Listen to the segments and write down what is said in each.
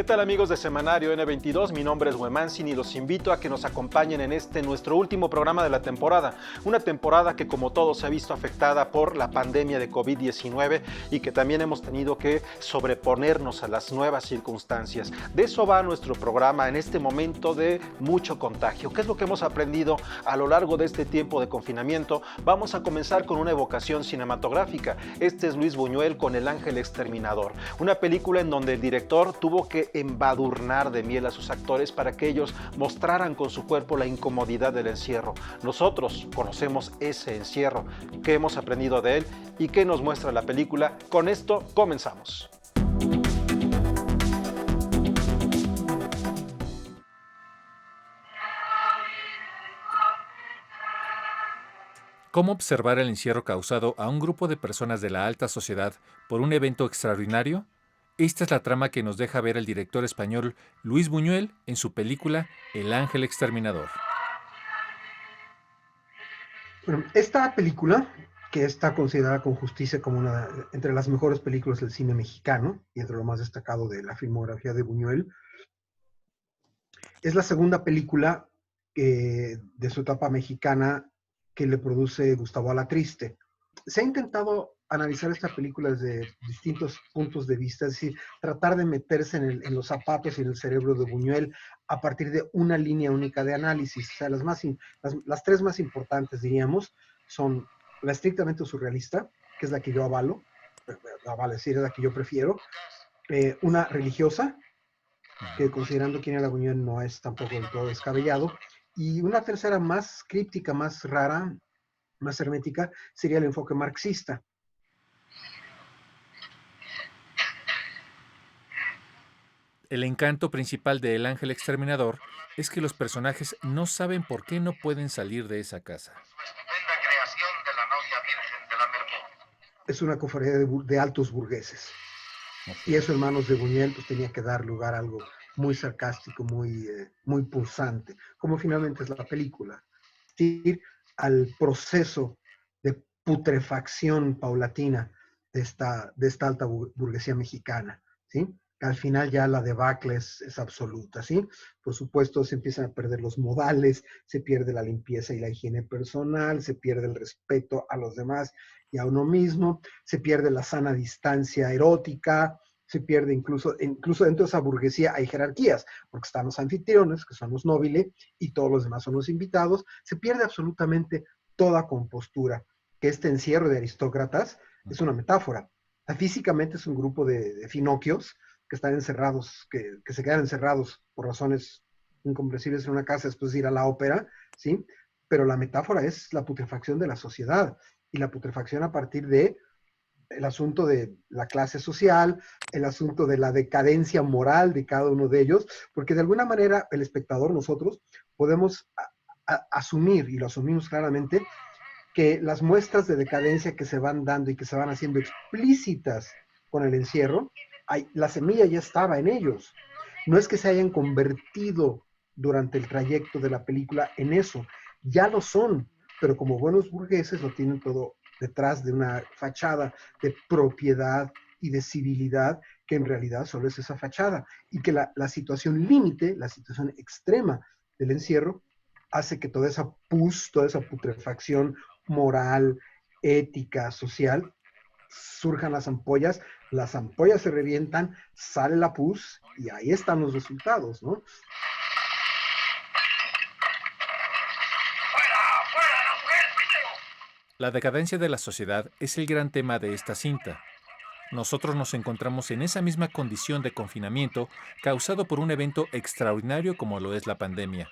¿Qué tal, amigos de Semanario N22? Mi nombre es Huemansin y los invito a que nos acompañen en nuestro último programa de la temporada. Una temporada que, como todos, se ha visto afectada por la pandemia de COVID-19 y que también hemos tenido que sobreponernos a las nuevas circunstancias. De eso va nuestro programa en este momento de mucho contagio. ¿Qué es lo que hemos aprendido a lo largo de este tiempo de confinamiento? Vamos a comenzar con una evocación cinematográfica. Este es Luis Buñuel con El Ángel Exterminador, una película en donde el director tuvo que embadurnar de miel a sus actores para que ellos mostraran con su cuerpo la incomodidad del encierro. Nosotros conocemos ese encierro, qué hemos aprendido de él y qué nos muestra la película. Con esto comenzamos. ¿Cómo observar el encierro causado a un grupo de personas de la alta sociedad por un evento extraordinario? Esta es la trama que nos deja ver el director español Luis Buñuel en su película El Ángel Exterminador. Bueno, esta película, que está considerada con justicia como una entre las mejores películas del cine mexicano y entre lo más destacado de la filmografía de Buñuel, es la segunda película de su etapa mexicana que le produce Gustavo Alatriste. Se ha intentado analizar esta película desde distintos puntos de vista, es decir, tratar de meterse en los zapatos y en el cerebro de Buñuel a partir de una línea única de análisis. O sea, las tres más importantes, diríamos, son la estrictamente surrealista, que es la que yo avalo, es decir, es la que yo prefiero, una religiosa, que considerando quién era Buñuel no es tampoco del todo descabellado, y una tercera más críptica, más rara, más hermética, sería el enfoque marxista. El encanto principal de El Ángel Exterminador es que los personajes no saben por qué no pueden salir de esa casa. Es una cofradía de altos burgueses. Y eso en manos de Buñuel pues tenía que dar lugar a algo muy sarcástico, muy pulsante, como finalmente es la película. Es decir, al proceso de putrefacción paulatina de esta alta burguesía mexicana, ¿sí? Al final ya la debacle es absoluta, ¿sí? Por supuesto, se empiezan a perder los modales, se pierde la limpieza y la higiene personal, se pierde el respeto a los demás y a uno mismo, se pierde la sana distancia erótica, se pierde incluso dentro de esa burguesía hay jerarquías, porque están los anfitriones, que son los nobles, y todos los demás son los invitados, se pierde absolutamente toda compostura, que este encierro de aristócratas es una metáfora. Físicamente es un grupo de finocchios que están encerrados, que se quedan encerrados por razones incomprensibles en una casa después de ir a la ópera, ¿sí? Pero la metáfora es la putrefacción de la sociedad, y la putrefacción a partir de el asunto de la clase social, el asunto de la decadencia moral de cada uno de ellos, porque de alguna manera el espectador, nosotros, podemos asumir, y lo asumimos claramente, que las muestras de decadencia que se van dando y que se van haciendo explícitas con el encierro, la semilla ya estaba en ellos. No es que se hayan convertido durante el trayecto de la película en eso, ya lo son, pero como buenos burgueses lo tienen todo detrás de una fachada de propiedad y de civilidad que en realidad solo es esa fachada, y que la situación límite, la situación extrema del encierro hace que toda esa pus, toda esa putrefacción moral, ética, social, surjan las ampollas se revientan, sale la pus y ahí están los resultados, ¿no? La decadencia de la sociedad es el gran tema de esta cinta. Nosotros nos encontramos en esa misma condición de confinamiento causado por un evento extraordinario como lo es la pandemia,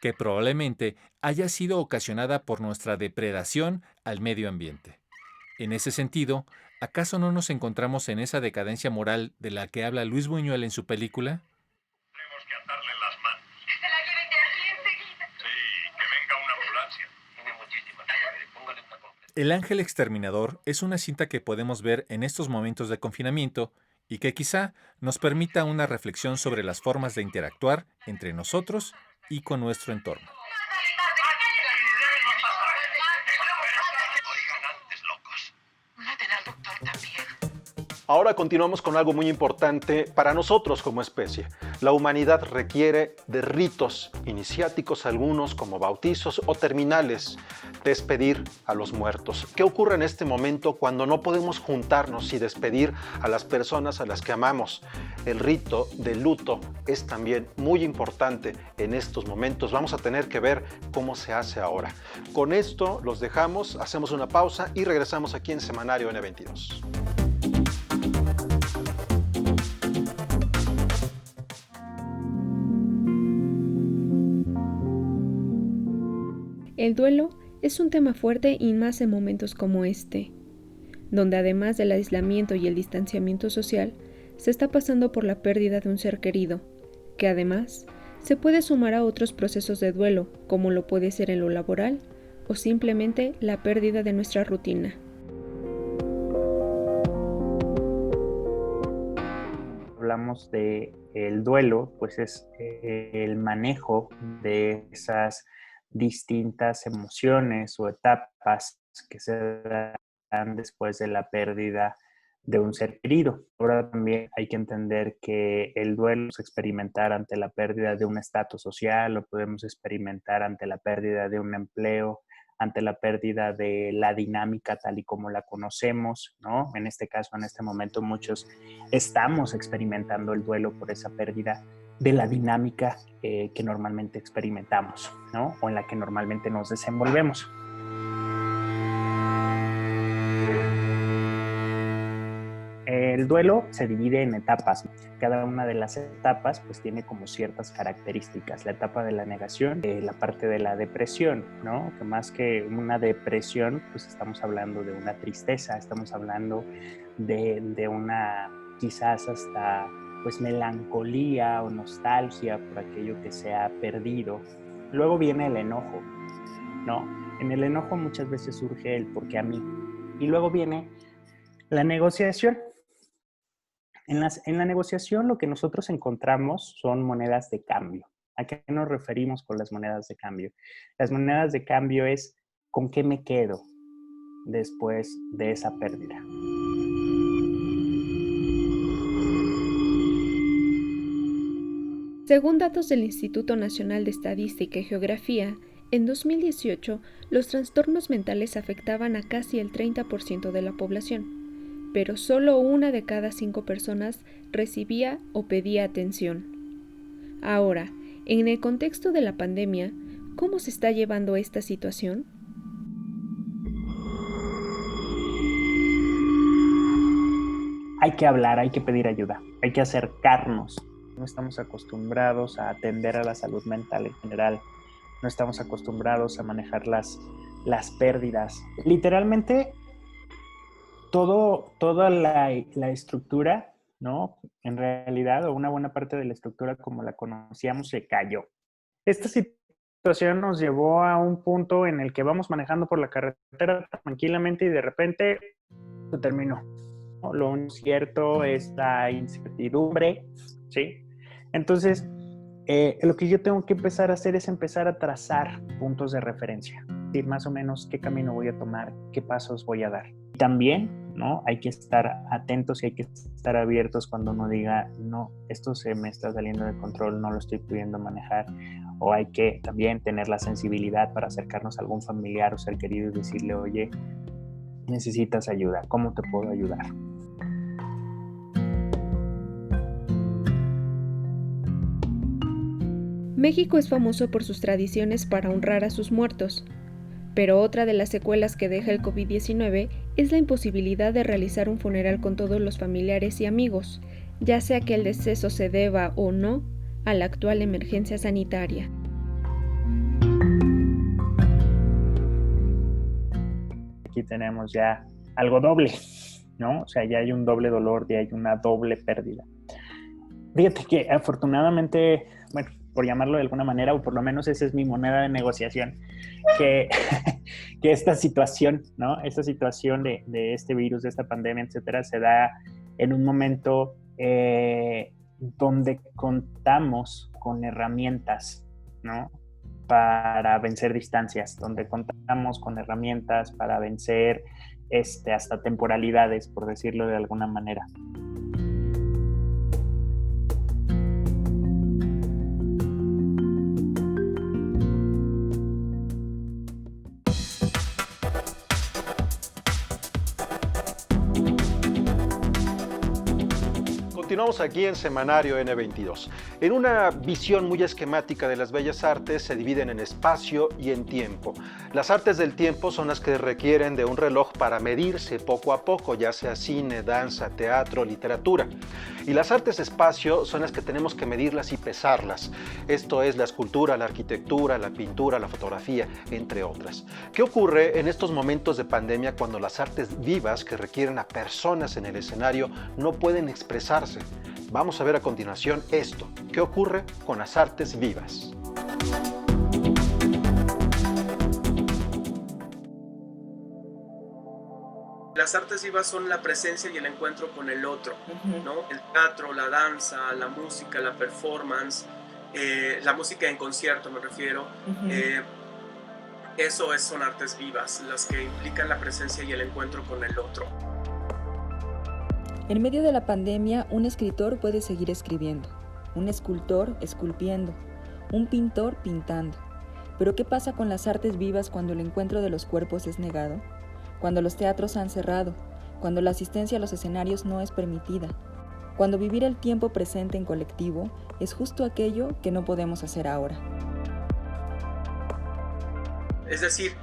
que probablemente haya sido ocasionada por nuestra depredación al medio ambiente. En ese sentido, ¿acaso no nos encontramos en esa decadencia moral de la que habla Luis Buñuel en su película? Tenemos que atarle las manos. Que se la lleven de aquí enseguida. Sí, que venga una ambulancia. Tiene muchísimas. Póngale una completa. El Ángel Exterminador es una cinta que podemos ver en estos momentos de confinamiento y que quizá nos permita una reflexión sobre las formas de interactuar entre nosotros y con nuestro entorno. Oigan antes, locos. Maten al doctor también. Ahora continuamos con algo muy importante para nosotros como especie. La humanidad requiere de ritos iniciáticos, algunos como bautizos o terminales, despedir a los muertos. ¿Qué ocurre en este momento cuando no podemos juntarnos y despedir a las personas a las que amamos? El rito del luto es también muy importante en estos momentos. Vamos a tener que ver cómo se hace ahora. Con esto los dejamos, hacemos una pausa y regresamos aquí en Semanario N22. El duelo es un tema fuerte y más en momentos como este, donde además del aislamiento y el distanciamiento social, se está pasando por la pérdida de un ser querido, que además se puede sumar a otros procesos de duelo, como lo puede ser en lo laboral o simplemente la pérdida de nuestra rutina. Hablamos de el duelo, pues es el manejo de esas distintas emociones o etapas que se dan después de la pérdida de un ser querido. Ahora también hay que entender que el duelo es experimentar ante la pérdida de un estatus social, lo podemos experimentar ante la pérdida de un empleo, ante la pérdida de la dinámica tal y como la conocemos, ¿no? En este caso, en este momento, muchos estamos experimentando el duelo por esa pérdida de la dinámica que normalmente experimentamos, ¿no? O en la que normalmente nos desenvolvemos. El duelo se divide en etapas. Cada una de las etapas pues tiene como ciertas características. La etapa de la negación, la parte de la depresión, ¿no? Que más que una depresión, pues estamos hablando de una tristeza, estamos hablando de una quizás hasta pues melancolía o nostalgia por aquello que se ha perdido. Luego viene el enojo, ¿no? En el enojo muchas veces surge el ¿por qué a mí? Y luego viene la negociación. En la negociación lo que nosotros encontramos son monedas de cambio. ¿A qué nos referimos con las monedas de cambio? Las monedas de cambio es ¿con qué me quedo después de esa pérdida? Según datos del Instituto Nacional de Estadística y Geografía, en 2018 los trastornos mentales afectaban a casi el 30% de la población, pero solo 1 de cada 5 personas recibía o pedía atención. Ahora, en el contexto de la pandemia, ¿cómo se está llevando esta situación? Hay que hablar, hay que pedir ayuda, hay que acercarnos. No estamos acostumbrados a atender a la salud mental en general. No estamos acostumbrados a manejar las pérdidas. Literalmente, toda la estructura, ¿no? En realidad, o una buena parte de la estructura como la conocíamos, se cayó. Esta situación nos llevó a un punto en el que vamos manejando por la carretera tranquilamente y de repente se terminó. Lo cierto es la incertidumbre, ¿sí? Entonces, lo que yo tengo que empezar a hacer es empezar a trazar puntos de referencia, decir más o menos qué camino voy a tomar, qué pasos voy a dar. También, ¿no? Hay que estar atentos y hay que estar abiertos cuando uno diga, no, esto se me está saliendo de control, no lo estoy pudiendo manejar. O hay que también tener la sensibilidad para acercarnos a algún familiar o ser querido y decirle, oye, necesitas ayuda, ¿cómo te puedo ayudar? México es famoso por sus tradiciones para honrar a sus muertos, pero otra de las secuelas que deja el COVID-19 es la imposibilidad de realizar un funeral con todos los familiares y amigos, ya sea que el deceso se deba o no a la actual emergencia sanitaria. Aquí tenemos ya algo doble, ¿no? O sea, ya hay un doble dolor, ya hay una doble pérdida. Fíjate que afortunadamente, bueno, por llamarlo de alguna manera, o por lo menos esa es mi moneda de negociación, que esta situación, ¿no? Esta situación de este virus, de esta pandemia, etcétera, se da en un momento donde contamos con herramientas, ¿no? Para vencer distancias, donde contamos con herramientas para vencer hasta temporalidades, por decirlo de alguna manera. Continuamos aquí en Semanario N22. En una visión muy esquemática de las bellas artes se dividen en espacio y en tiempo. Las artes del tiempo son las que requieren de un reloj para medirse poco a poco, ya sea cine, danza, teatro, literatura. Y las artes espacio son las que tenemos que medirlas y pesarlas. Esto es la escultura, la arquitectura, la pintura, la fotografía, entre otras. ¿Qué ocurre en estos momentos de pandemia cuando las artes vivas que requieren a personas en el escenario no pueden expresarse? Vamos a ver a continuación esto. ¿Qué ocurre con las artes vivas? Las artes vivas son la presencia y el encuentro con el otro, ¿no? El teatro, la danza, la música, la performance, la música en concierto me refiero. Son artes vivas, las que implican la presencia y el encuentro con el otro. En medio de la pandemia, un escritor puede seguir escribiendo, un escultor esculpiendo, un pintor pintando. Pero ¿qué pasa con las artes vivas cuando el encuentro de los cuerpos es negado? Cuando los teatros han cerrado, cuando la asistencia a los escenarios no es permitida, cuando vivir el tiempo presente en colectivo es justo aquello que no podemos hacer ahora. Es decir,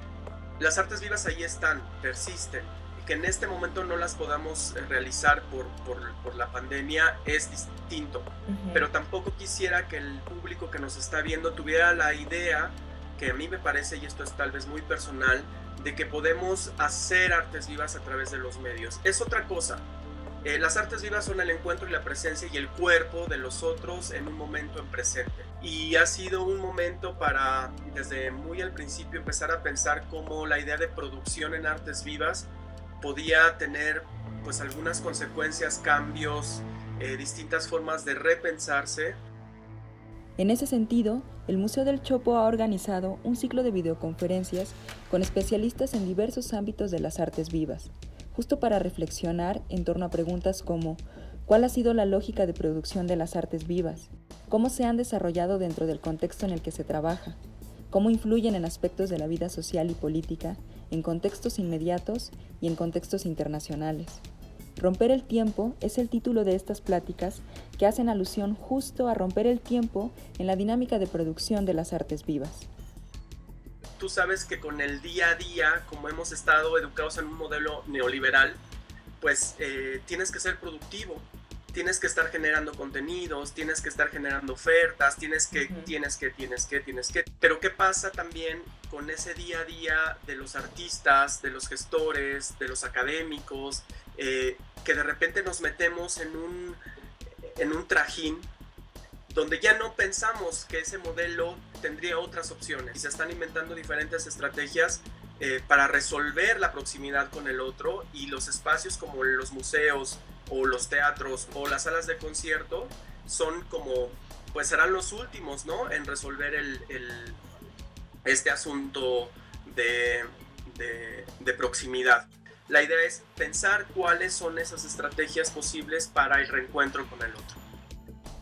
las artes vivas ahí están, persisten. Que en este momento no las podamos realizar por la pandemia es distinto, pero tampoco quisiera que el público que nos está viendo tuviera la idea, que a mí me parece, y esto es tal vez muy personal, de que podemos hacer artes vivas a través de los medios. Es otra cosa. Las artes vivas son el encuentro y la presencia y el cuerpo de los otros en un momento en presente. Y ha sido un momento para, desde muy al principio, empezar a pensar cómo la idea de producción en artes vivas podía tener pues algunas consecuencias, cambios, distintas formas de repensarse. En ese sentido, el Museo del Chopo ha organizado un ciclo de videoconferencias con especialistas en diversos ámbitos de las artes vivas, justo para reflexionar en torno a preguntas como ¿cuál ha sido la lógica de producción de las artes vivas? ¿Cómo se han desarrollado dentro del contexto en el que se trabaja? ¿Cómo influyen en aspectos de la vida social y política, en contextos inmediatos y en contextos internacionales? Romper el tiempo es el título de estas pláticas que hacen alusión justo a romper el tiempo en la dinámica de producción de las artes vivas. Tú sabes que con el día a día, como hemos estado educados en un modelo neoliberal, pues tienes que ser productivo. Tienes que estar generando contenidos, tienes que estar generando ofertas, tienes que. Pero ¿qué pasa también con ese día a día de los artistas, de los gestores, de los académicos, que de repente nos metemos en un trajín donde ya no pensamos que ese modelo tendría otras opciones y se están inventando diferentes estrategias para resolver la proximidad con el otro, y los espacios como los museos o los teatros o las salas de concierto son como, pues serán los últimos, ¿no?, en resolver este asunto de proximidad. La idea es pensar cuáles son esas estrategias posibles para el reencuentro con el otro.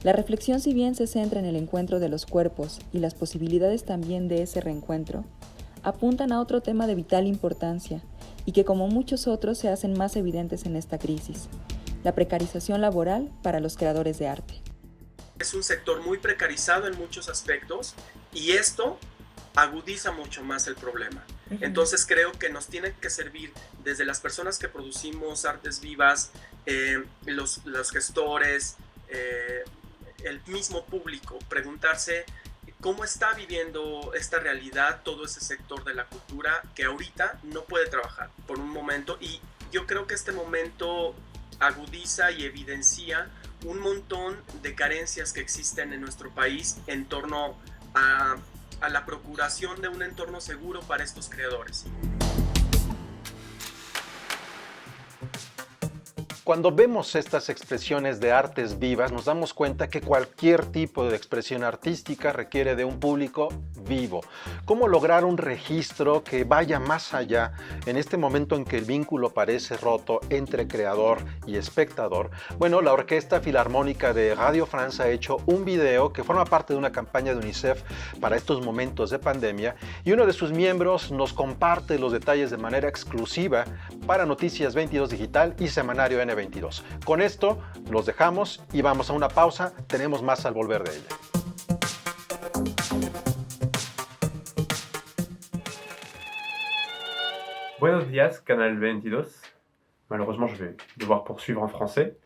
La reflexión, si bien se centra en el encuentro de los cuerpos y las posibilidades también de ese reencuentro, apuntan a otro tema de vital importancia y que, como muchos otros, se hacen más evidentes en esta crisis: la precarización laboral para los creadores de arte. Es un sector muy precarizado en muchos aspectos y esto agudiza mucho más el problema. Entonces creo que nos tiene que servir desde las personas que producimos artes vivas, los gestores, el mismo público, preguntarse cómo está viviendo esta realidad todo ese sector de la cultura que ahorita no puede trabajar por un momento, y yo creo que este momento agudiza y evidencia un montón de carencias que existen en nuestro país en torno a la procuración de un entorno seguro para estos creadores. Cuando vemos estas expresiones de artes vivas, nos damos cuenta que cualquier tipo de expresión artística requiere de un público vivo. ¿Cómo lograr un registro que vaya más allá en este momento en que el vínculo parece roto entre creador y espectador? Bueno, la Orquesta Filarmónica de Radio France ha hecho un video que forma parte de una campaña de UNICEF para estos momentos de pandemia, y uno de sus miembros nos comparte los detalles de manera exclusiva para Noticias 22 Digital y Semanario N22. Con esto los dejamos y vamos a una pausa. Tenemos más al volver de ella. Buenos días, Canal 22. Malheureusement, je vais devoir poursuivre en français.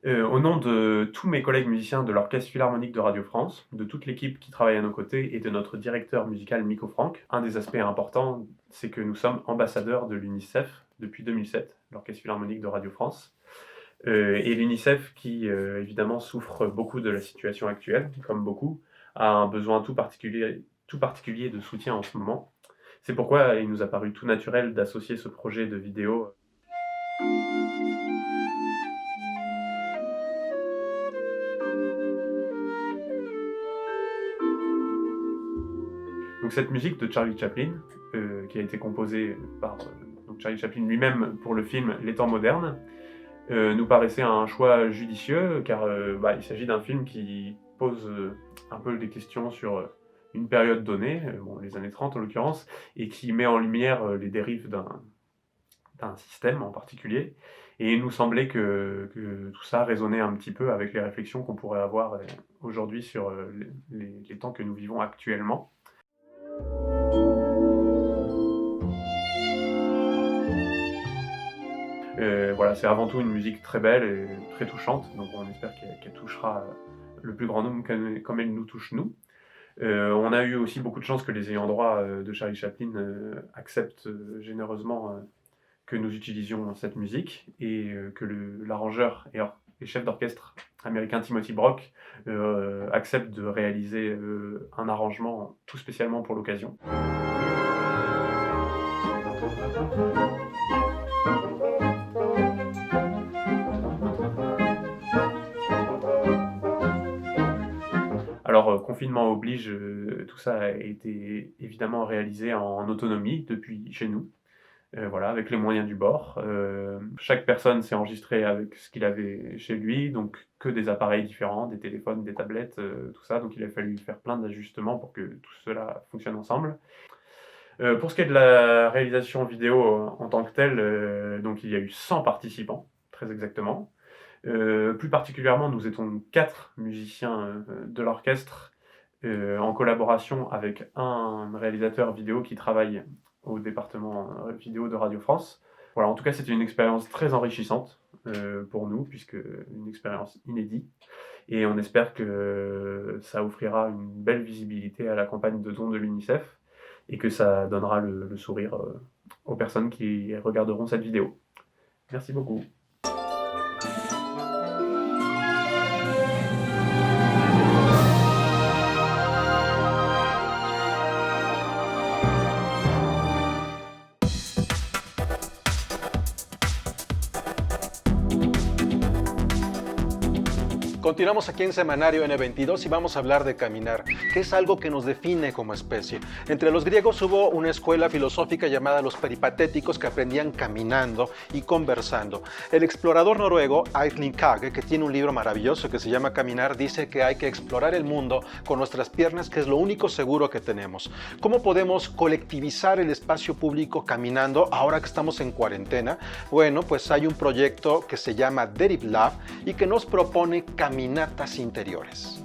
Au nom de tous mes collègues musiciens de l'Orchestre Philharmonique de Radio France, de toute l'équipe qui travaille à nos côtés et de notre directeur musical Miko Franck, un des aspects importants, c'est que nous sommes ambassadeurs de l'UNICEF depuis 2007, l'Orchestre Philharmonique de Radio France. Et l'UNICEF, qui évidemment souffre beaucoup de la situation actuelle, comme beaucoup, a un besoin tout particulier de soutien en ce moment. C'est pourquoi il nous a paru tout naturel d'associer ce projet de vidéo. Donc cette musique de Charlie Chaplin, qui a été composée par Charlie Chaplin lui-même pour le film Les temps modernes, nous paraissait un choix judicieux, car il s'agit d'un film qui pose un peu des questions sur une période donnée, les années 30 en l'occurrence, et qui met en lumière les dérives d'un système en particulier. Et il nous semblait que tout ça résonnait un petit peu avec les réflexions qu'on pourrait avoir aujourd'hui sur les temps que nous vivons actuellement. Voilà, c'est avant tout une musique très belle et très touchante, donc on espère qu'elle touchera le plus grand nombre comme elle nous touche nous. On a eu aussi beaucoup de chance que les ayants droit de Charlie Chaplin acceptent généreusement que nous utilisions cette musique, et que l'arrangeur et chef d'orchestre américain Timothy Brock accepte de réaliser un arrangement tout spécialement pour l'occasion. Alors, confinement oblige, tout ça a été évidemment réalisé en autonomie depuis chez nous, avec les moyens du bord. Chaque personne s'est enregistrée avec ce qu'il avait chez lui, donc que des appareils différents, des téléphones, des tablettes, tout ça. Donc il a fallu faire plein d'ajustements pour que tout cela fonctionne ensemble. Pour ce qui est de la réalisation vidéo en tant que telle, donc il y a eu 100 participants, très exactement. Plus particulièrement, nous étions 4 musiciens de l'orchestre en collaboration avec un réalisateur vidéo qui travaille au département vidéo de Radio France. Voilà, en tout cas, c'était une expérience très enrichissante pour nous, puisque une expérience inédite. Et on espère que ça offrira une belle visibilité à la campagne de dons de l'UNICEF et que ça donnera le sourire aux personnes qui regarderont cette vidéo. Merci beaucoup. Continuamos aquí en Semanario N22 y vamos a hablar de caminar, que es algo que nos define como especie. Entre los griegos hubo una escuela filosófica llamada los peripatéticos que aprendían caminando y conversando. El explorador noruego Aisling Kage, que tiene un libro maravilloso que se llama Caminar, dice que hay que explorar el mundo con nuestras piernas, que es lo único seguro que tenemos. ¿Cómo podemos colectivizar el espacio público caminando ahora que estamos en cuarentena? Bueno, pues hay un proyecto que se llama Deriv Lab y que nos propone caminatas interiores.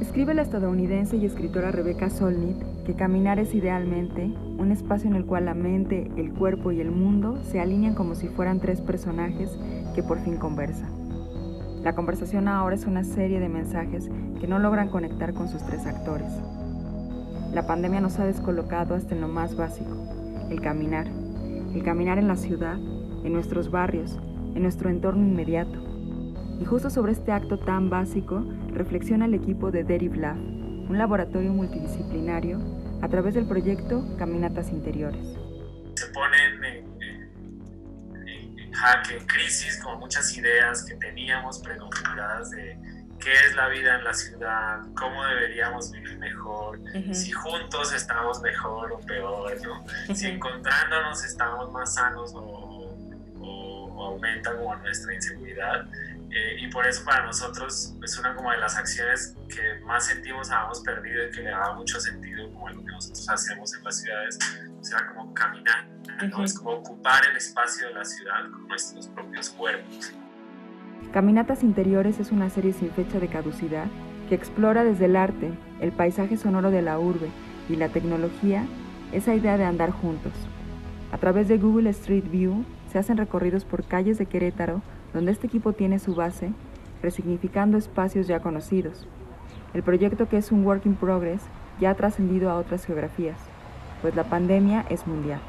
Escribe la estadounidense y escritora Rebecca Solnit que caminar es idealmente un espacio en el cual la mente, el cuerpo y el mundo se alinean como si fueran 3 personajes que por fin conversan. La conversación ahora es una serie de mensajes que no logran conectar con sus 3 actores. La pandemia nos ha descolocado hasta en lo más básico, el caminar en la ciudad, en nuestros barrios, en nuestro entorno inmediato. Y justo sobre este acto tan básico reflexiona el equipo de Deriv Lab, un laboratorio multidisciplinario a través del proyecto Caminatas Interiores. se ponen en jaque, en crisis, como muchas ideas que teníamos preconfiguradas de qué es la vida en la ciudad, cómo deberíamos vivir mejor, si juntos estamos mejor o peor, ¿no? Si encontrándonos estamos más sanos o aumenta como nuestra inseguridad. Y por eso para nosotros es una como de las acciones que más sentimos habíamos perdido y que le daba mucho sentido como lo que nosotros hacemos en las ciudades, o sea, como caminar, ¿no? Es como ocupar el espacio de la ciudad con nuestros propios cuerpos. Caminatas Interiores es una serie sin fecha de caducidad que explora desde el arte, el paisaje sonoro de la urbe y la tecnología esa idea de andar juntos. A través de Google Street View se hacen recorridos por calles de Querétaro, donde este equipo tiene su base, resignificando espacios ya conocidos. El proyecto, que es un work in progress, ya ha trascendido a otras geografías, pues la pandemia es mundial.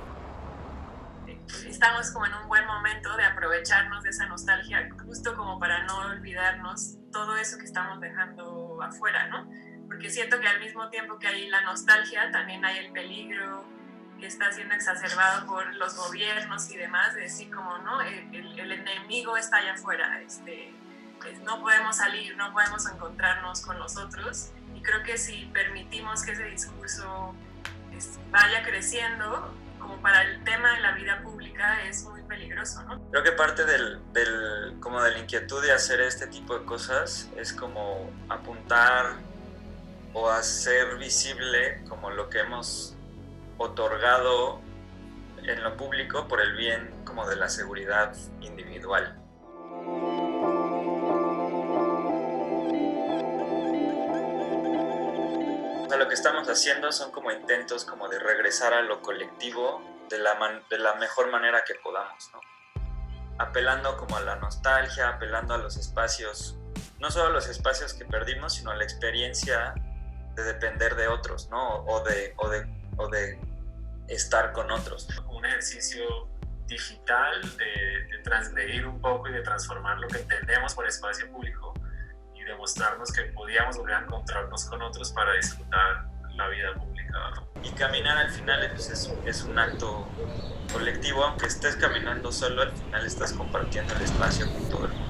Estamos como en un buen momento de aprovecharnos de esa nostalgia, justo como para no olvidarnos todo eso que estamos dejando afuera, ¿no? Porque siento que al mismo tiempo que hay la nostalgia, también hay el peligro que está siendo exacerbado por los gobiernos y demás, de decir como, ¿no? El enemigo está allá afuera, no podemos salir, no podemos encontrarnos con los otros, y creo que si permitimos que ese discurso vaya creciendo, como para el tema de la vida pública, es muy peligroso, ¿no? Creo que parte como de la inquietud de hacer este tipo de cosas es como apuntar o hacer visible como lo que hemos otorgado en lo público por el bien como de la seguridad individual. O sea, lo que estamos haciendo son como intentos como de regresar a lo colectivo de la mejor manera que podamos, ¿no? Apelando como a la nostalgia, apelando a los espacios, no solo a los espacios que perdimos, sino a la experiencia de depender de otros, ¿no? O de estar con otros. Como un ejercicio digital de transgredir un poco y de transformar lo que entendemos por espacio público y demostrarnos que podíamos volver a encontrarnos con otros para disfrutar la vida pública, ¿no? Y caminar al final es un acto colectivo, aunque estés caminando solo, al final estás compartiendo el espacio con todo el mundo.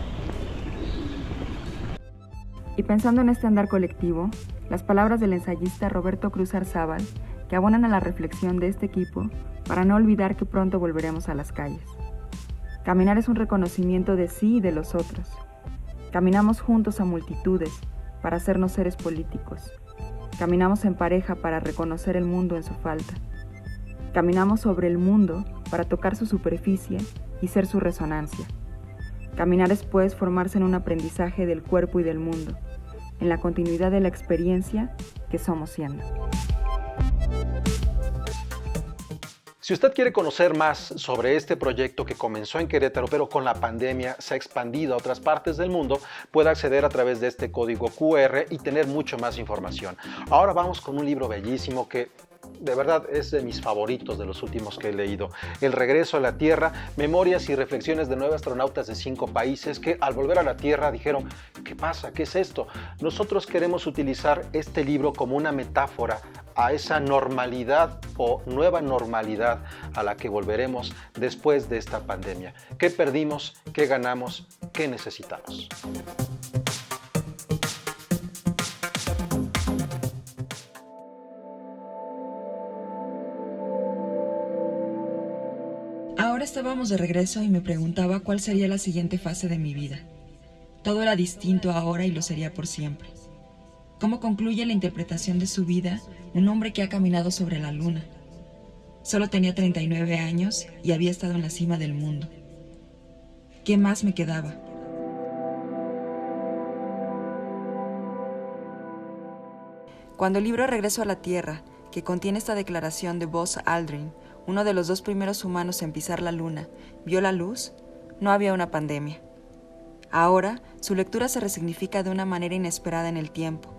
Y pensando en este andar colectivo, las palabras del ensayista Roberto Cruz Arzábal, que abonan a la reflexión de este equipo para no olvidar que pronto volveremos a las calles. Caminar es un reconocimiento de sí y de los otros. Caminamos juntos a multitudes para hacernos seres políticos. Caminamos en pareja para reconocer el mundo en su falta. Caminamos sobre el mundo para tocar su superficie y ser su resonancia. Caminar es, pues, formarse en un aprendizaje del cuerpo y del mundo, en la continuidad de la experiencia que somos siendo. Si usted quiere conocer más sobre este proyecto que comenzó en Querétaro, pero con la pandemia se ha expandido a otras partes del mundo, puede acceder a través de este código QR y tener mucho más información. Ahora vamos con un libro bellísimo que de verdad es de mis favoritos de los últimos que he leído. El regreso a la Tierra, memorias y reflexiones de 9 astronautas de 5 países que al volver a la Tierra dijeron, ¿qué pasa? ¿Qué es esto? Nosotros queremos utilizar este libro como una metáfora a esa normalidad o nueva normalidad a la que volveremos después de esta pandemia. ¿Qué perdimos? ¿Qué ganamos? ¿Qué necesitamos? Ahora estábamos de regreso y me preguntaba cuál sería la siguiente fase de mi vida. Todo era distinto ahora y lo sería por siempre. ¿Cómo concluye la interpretación de su vida un hombre que ha caminado sobre la luna? Solo tenía 39 años y había estado en la cima del mundo. ¿Qué más me quedaba? Cuando el libro Regreso a la Tierra, que contiene esta declaración de Buzz Aldrin, uno de los 2 primeros humanos en pisar la luna, vio la luz, no había una pandemia. Ahora, su lectura se resignifica de una manera inesperada en el tiempo.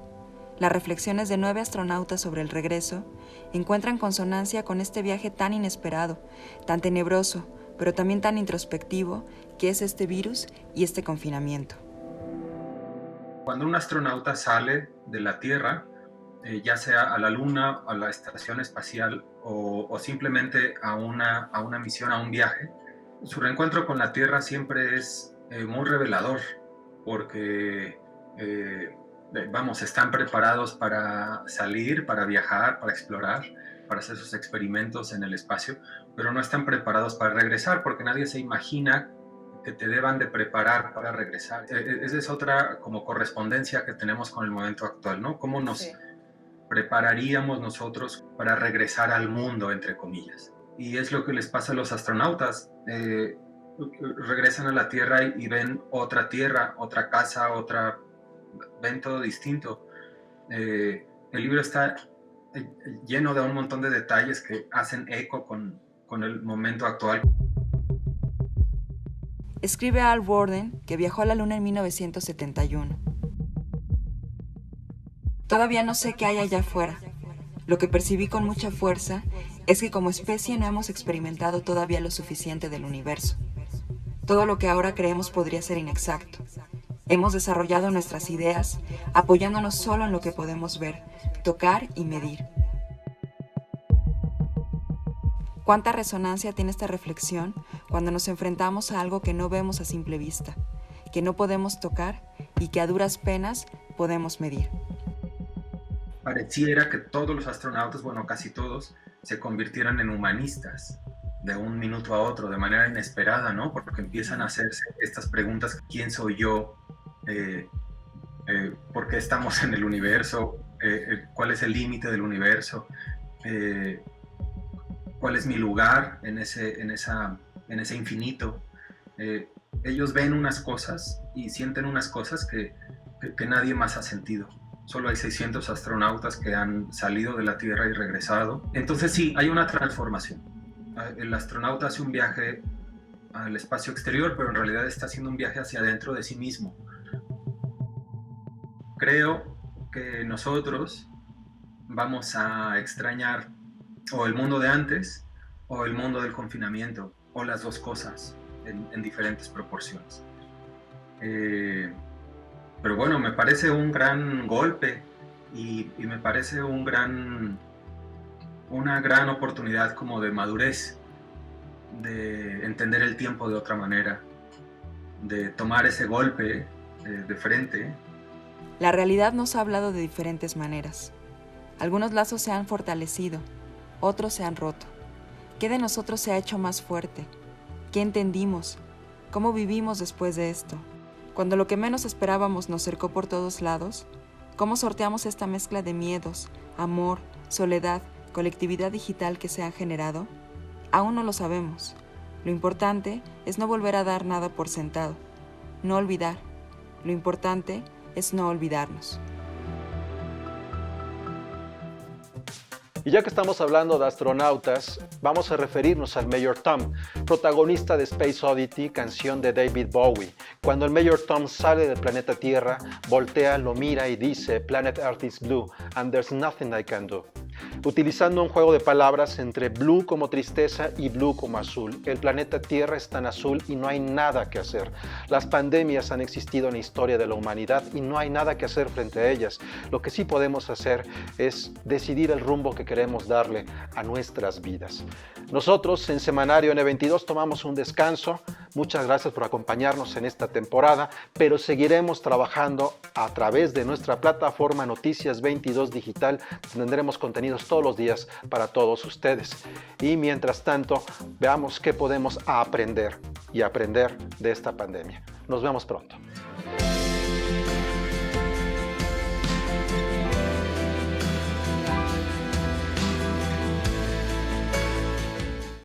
Las reflexiones de 9 astronautas sobre el regreso encuentran consonancia con este viaje tan inesperado, tan tenebroso, pero también tan introspectivo que es este virus y este confinamiento. Cuando un astronauta sale de la Tierra, ya sea a la Luna, a la estación espacial o simplemente a una misión, a un viaje, su reencuentro con la Tierra siempre es muy revelador, porque están preparados para salir, para viajar, para explorar, para hacer sus experimentos en el espacio, pero no están preparados para regresar, porque nadie se imagina que te deban de preparar para regresar. Esa es otra como correspondencia que tenemos con el momento actual, ¿no? ¿Cómo nos prepararíamos nosotros para regresar al mundo, entre comillas? Y es lo que les pasa a los astronautas. Regresan a la Tierra y ven otra Tierra, otra casa, ven todo distinto. El libro está lleno de un montón de detalles que hacen eco con el momento actual. Escribe Al Worden, que viajó a la Luna en 1971. Todavía no sé qué hay allá afuera. Lo que percibí con mucha fuerza es que como especie no hemos experimentado todavía lo suficiente del universo. Todo lo que ahora creemos podría ser inexacto. Hemos desarrollado nuestras ideas apoyándonos solo en lo que podemos ver, tocar y medir. ¿Cuánta resonancia tiene esta reflexión cuando nos enfrentamos a algo que no vemos a simple vista, que no podemos tocar y que a duras penas podemos medir? Pareciera que todos los astronautas, bueno, casi todos, se convirtieran en humanistas de un minuto a otro, de manera inesperada, ¿no? Porque empiezan a hacerse estas preguntas: ¿quién soy yo? ¿Por qué estamos en el universo? ¿Cuál es el límite del universo? ¿Cuál es mi lugar en ese infinito? Ellos ven unas cosas y sienten unas cosas que nadie más ha sentido. Solo hay 600 astronautas que han salido de la Tierra y regresado. Entonces sí, hay una transformación. El astronauta hace un viaje al espacio exterior, pero en realidad está haciendo un viaje hacia adentro de sí mismo. Creo que nosotros vamos a extrañar o el mundo de antes o el mundo del confinamiento, o las dos cosas en diferentes proporciones. Pero bueno, me parece un gran golpe y me parece una gran oportunidad como de madurez, de entender el tiempo de otra manera, de tomar ese golpe de frente. La realidad nos ha hablado de diferentes maneras. Algunos lazos se han fortalecido, otros se han roto. ¿Qué de nosotros se ha hecho más fuerte? ¿Qué entendimos? ¿Cómo vivimos después de esto? Cuando lo que menos esperábamos nos cercó por todos lados, ¿cómo sorteamos esta mezcla de miedos, amor, soledad, colectividad digital que se han generado? Aún no lo sabemos. Lo importante es no volver a dar nada por sentado, no olvidar. Lo importante es no olvidarnos. Y ya que estamos hablando de astronautas, vamos a referirnos al Major Tom, protagonista de Space Oddity, canción de David Bowie. Cuando el Major Tom sale del planeta Tierra, voltea, lo mira y dice: "Planet Earth is blue, and there's nothing I can do", utilizando un juego de palabras entre blue como tristeza y blue como azul. El planeta Tierra es tan azul y no hay nada que hacer. Las pandemias han existido en la historia de la humanidad y no hay nada que hacer frente a ellas. Lo que sí podemos hacer es decidir el rumbo que queremos darle a nuestras vidas. Nosotros en Semanario N22 tomamos un descanso. Muchas gracias por acompañarnos en esta temporada, pero seguiremos trabajando a través de nuestra plataforma Noticias 22 Digital. Tendremos contenidos todos los días para todos ustedes. Y mientras tanto, veamos qué podemos aprender de esta pandemia. Nos vemos pronto.